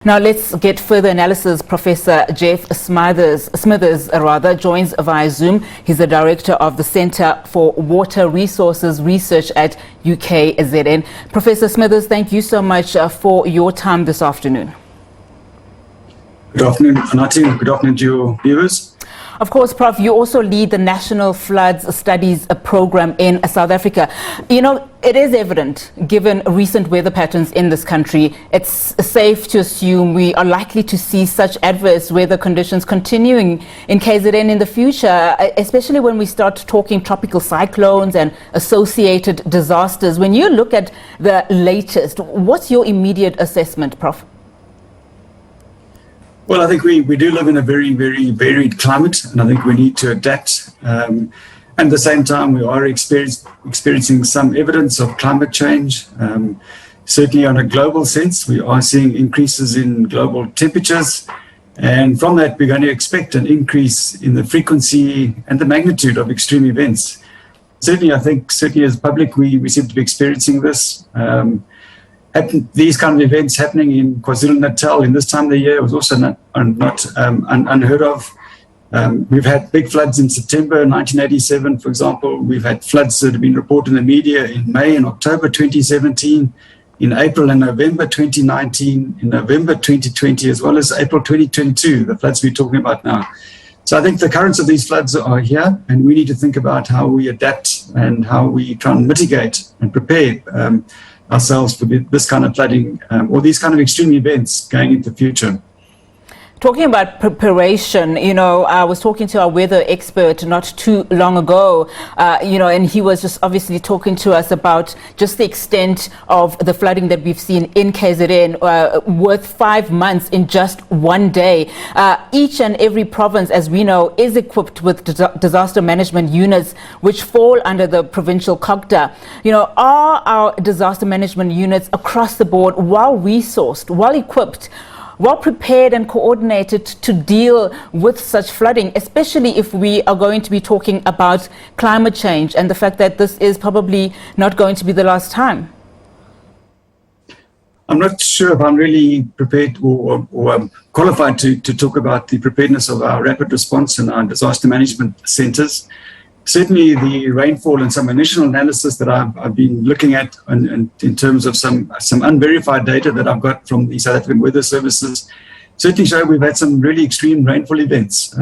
Now let's get further analysis. Professor Jeff Smithers joins via Zoom. He's the director of the Centre for Water Resources Research at UKZN. Professor Smithers, thank you so much for your time this afternoon. Good afternoon, Anati. Good afternoon to your viewers. Of course, Prof, you also lead the National Floods Studies Program in South Africa. You know, it is evident, given recent weather patterns in this country, it's safe to assume we are likely to see such adverse weather conditions continuing in KZN in the future, especially when we start talking tropical cyclones and associated disasters. When you look at the latest, what's your immediate assessment, Prof? Well, I think we do live in a very, very varied climate, and I think we need to adapt. And at the same time, we are experiencing some evidence of climate change. Certainly on a global sense, we are seeing increases in global temperatures. And from that, we're going to expect an increase in the frequency and the magnitude of extreme events. Certainly, I think, as public, we seem to be experiencing this. These kind of events happening in KwaZulu-Natal in this time of the year was also not unheard of. We've had big floods in September 1987, for example. We've had floods that have been reported in the media in May and October 2017, in April and November 2019, in November 2020, as well as April 2022, the floods we're talking about now. So I think the currents of these floods are here, and we need to think about how we adapt and how we try and mitigate and prepare ourselves for this kind of flooding or these kind of extreme events going into the future. Talking about preparation, you know, I was talking to our weather expert not too long ago, and he was just obviously talking to us about just the extent of the flooding that we've seen in KZN, worth 5 months in just one day. Each and every province, as we know, is equipped with disaster management units which fall under the provincial COGTA. You know, are our disaster management units across the board well-resourced, well-equipped, well prepared and coordinated to deal with such flooding, especially if we are going to be talking about climate change and the fact that this is probably not going to be the last time? I'm not sure if I'm really prepared or qualified to talk about the preparedness of our rapid response and our disaster management centres. Certainly the rainfall and some initial analysis that I've been looking at and in terms of some unverified data that I've got from the South African Weather Services certainly show we've had some really extreme rainfall events,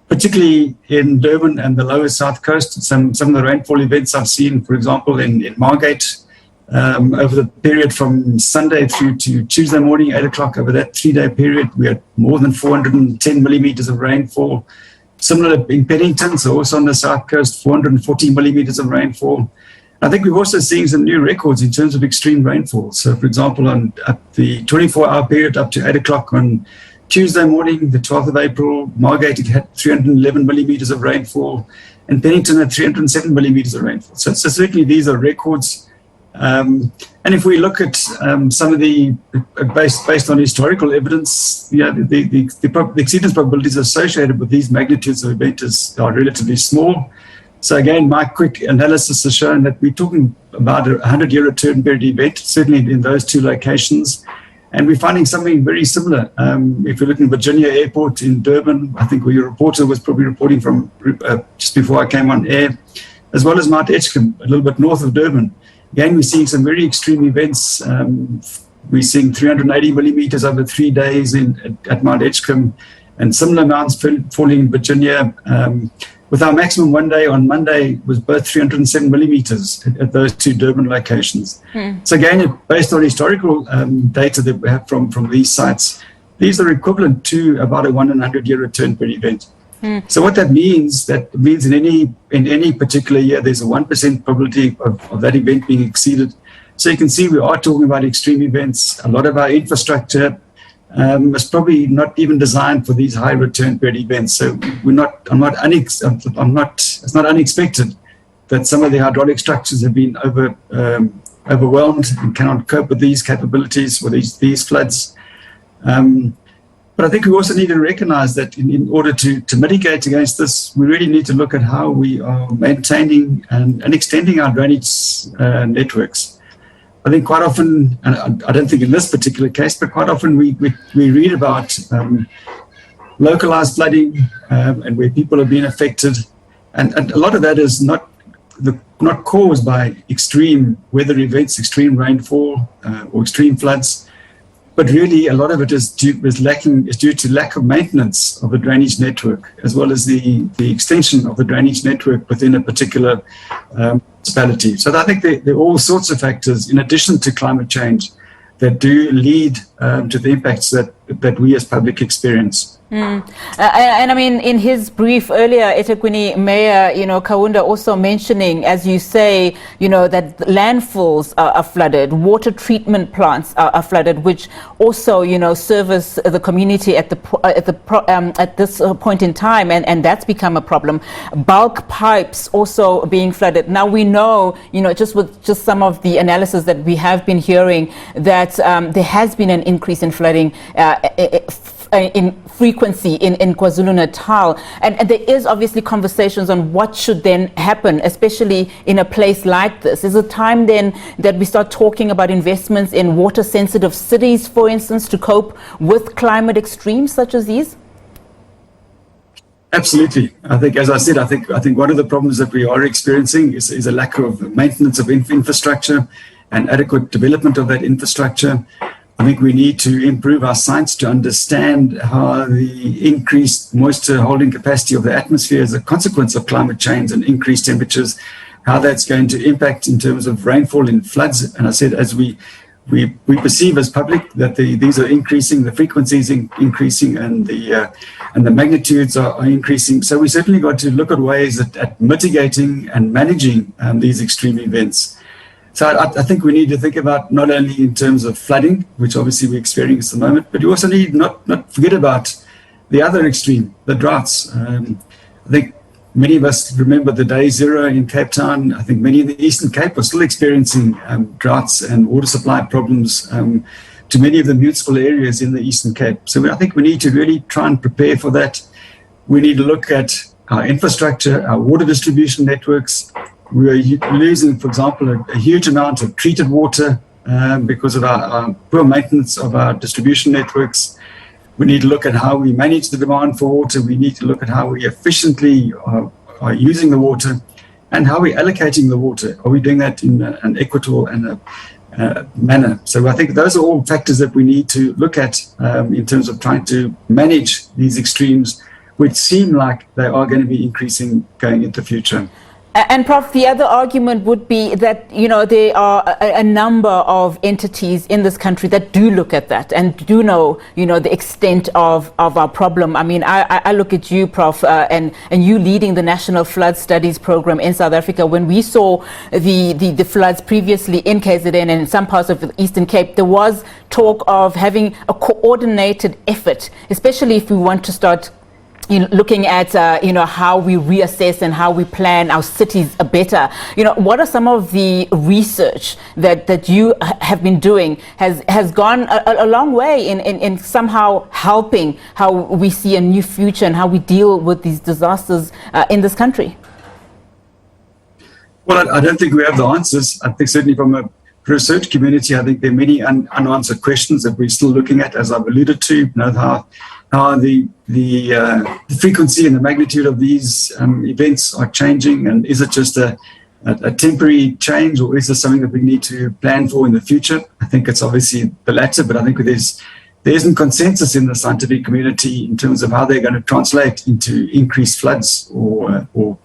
particularly in Durban and the lower South Coast. Some of the rainfall events I've seen, for example, in Margate, over the period from Sunday through to Tuesday morning, 8 o'clock, over that 3-day period, we had more than 410 millimeters of rainfall. Similar in Pennington, so also on the South Coast, 440 millimeters of rainfall. I think we've also seen some new records in terms of extreme rainfall. So, for example, on the 24-hour period up to 8 o'clock on Tuesday morning, the 12th of April, Margate had 311 millimeters of rainfall, and Pennington had 307 millimeters of rainfall. So certainly these are records. And if we look at some of the, based on historical evidence, the exceedance probabilities associated with these magnitudes of events are relatively small. So again, my quick analysis has shown that we're talking about a 100-year return period event, certainly in those two locations. And we're finding something very similar. If you're looking at Virginia Airport in Durban, I think where your reporter was probably reporting from just before I came on air, as well as Mount Edgecombe, a little bit north of Durban. Again, we're seeing some very extreme events. We're seeing 380 millimeters over 3 days at Mount Edgecombe, and similar amounts falling in Virginia. With our maximum one day on Monday was both 307 millimeters at those two Durban locations. So again, based on historical data that we have from these sites, these are equivalent to about a 1 in 100-year return per event. So what that means in any particular year, there's a 1% probability of that event being exceeded. So you can see we are talking about extreme events. A lot of our infrastructure is probably not even designed for these high return period events. So it's not unexpected that some of the hydraulic structures have been overwhelmed and cannot cope with these capabilities or these floods. But I think we also need to recognize that in order to mitigate against this, we really need to look at how we are maintaining and extending our drainage networks. I think quite often, and I don't think in this particular case, but quite often we read about localized flooding and where people have been affected. And a lot of that is not caused by extreme weather events, extreme rainfall or extreme floods, but really a lot of it is due to lack of maintenance of the drainage network, as well as the extension of the drainage network within a particular municipality. So I think there are all sorts of factors, in addition to climate change, that do lead to the impacts that we as public experience. And I mean, in his brief earlier, eThekwini Mayor, Kaunda also mentioning, as you say, that landfills are flooded, water treatment plants are flooded, which also, service the community at this point in time, and that's become a problem. Bulk pipes also being flooded. Now we know, just some of the analysis that we have been hearing, that there has been an increase in flooding in frequency in KwaZulu-Natal, and there is obviously conversations on what should then happen, especially in a place like this. Is it time then that we start talking about investments in water sensitive cities, for instance, to cope with climate extremes such as these? Absolutely. I think, as I said, I think one of the problems that we are experiencing is a lack of maintenance of infrastructure and adequate development of that infrastructure. I think we need to improve our science to understand how the increased moisture holding capacity of the atmosphere as a consequence of climate change and increased temperatures, how that's going to impact in terms of rainfall and floods. And I said, as we perceive as public that these are increasing, the frequencies increasing, and the magnitudes are increasing. So we certainly got to look at ways at mitigating and managing these extreme events. So I think we need to think about not only in terms of flooding, which obviously we experience at the moment, but you also need not forget about the other extreme, the droughts. I think many of us remember the day zero in Cape Town. I think many in the Eastern Cape are still experiencing droughts and water supply problems to many of the municipal areas in the Eastern Cape. So I think we need to really try and prepare for that. We need to look at our infrastructure, our water distribution networks. We are losing, for example, a huge amount of treated water because of our poor maintenance of our distribution networks. We need to look at how we manage the demand for water. We need to look at how we efficiently are using the water and how we're allocating the water. Are we doing that in an equitable and manner? So I think those are all factors that we need to look at in terms of trying to manage these extremes, which seem like they are going to be increasing going into the future. And Prof, the other argument would be that, there are a number of entities in this country that do look at that and do know, the extent of our problem. I mean, I look at you, Prof, and you leading the National Flood Studies Program in South Africa. When we saw the floods previously in KZN and in some parts of the Eastern Cape, there was talk of having a coordinated effort, especially if we want to start looking at how we reassess and how we plan our cities better. What are some of the research that you have been doing has gone a long way in somehow helping how we see a new future and how we deal with these disasters in this country? Well, I don't think we have the answers. I think certainly from a research community, I think there are many unanswered questions that we're still looking at, as I've alluded to, how the frequency and the magnitude of these events are changing, and is it just a temporary change, or is this something that we need to plan for in the future? I think it's obviously the latter, but I think there isn't consensus in the scientific community in terms of how they're going to translate into increased floods or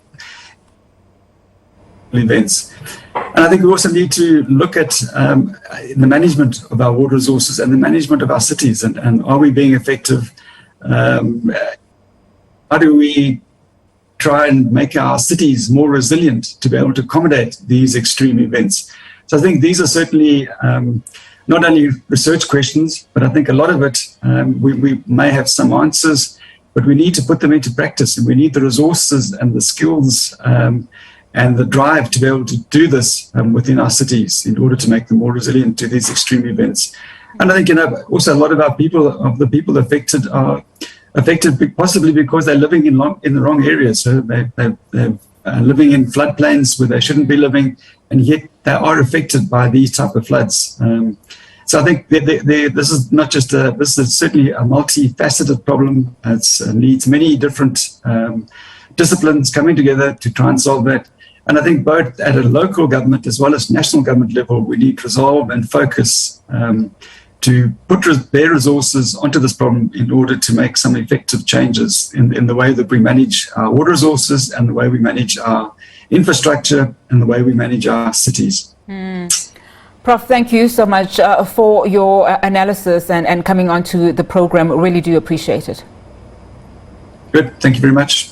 events. And I think we also need to look at the management of our water resources and the management of our cities, and are we being effective? How do we try and make our cities more resilient to be able to accommodate these extreme events? So I think these are certainly not only research questions, but I think a lot of it, we may have some answers, but we need to put them into practice, and we need the resources and the skills and the drive to be able to do this within our cities in order to make them more resilient to these extreme events. And I think, also a lot of the people affected are affected possibly because they're living in the wrong areas. So they've living in floodplains where they shouldn't be living, and yet they are affected by these type of floods. So I think this is not just this is certainly a multifaceted problem. It needs many different disciplines coming together to try and solve that. And I think both at a local government as well as national government level, we need to resolve and focus to put their resources onto this problem in order to make some effective changes in the way that we manage our water resources and the way we manage our infrastructure and the way we manage our cities. Prof, thank you so much for your analysis and coming on to the program. Really do appreciate it. Good. Thank you very much.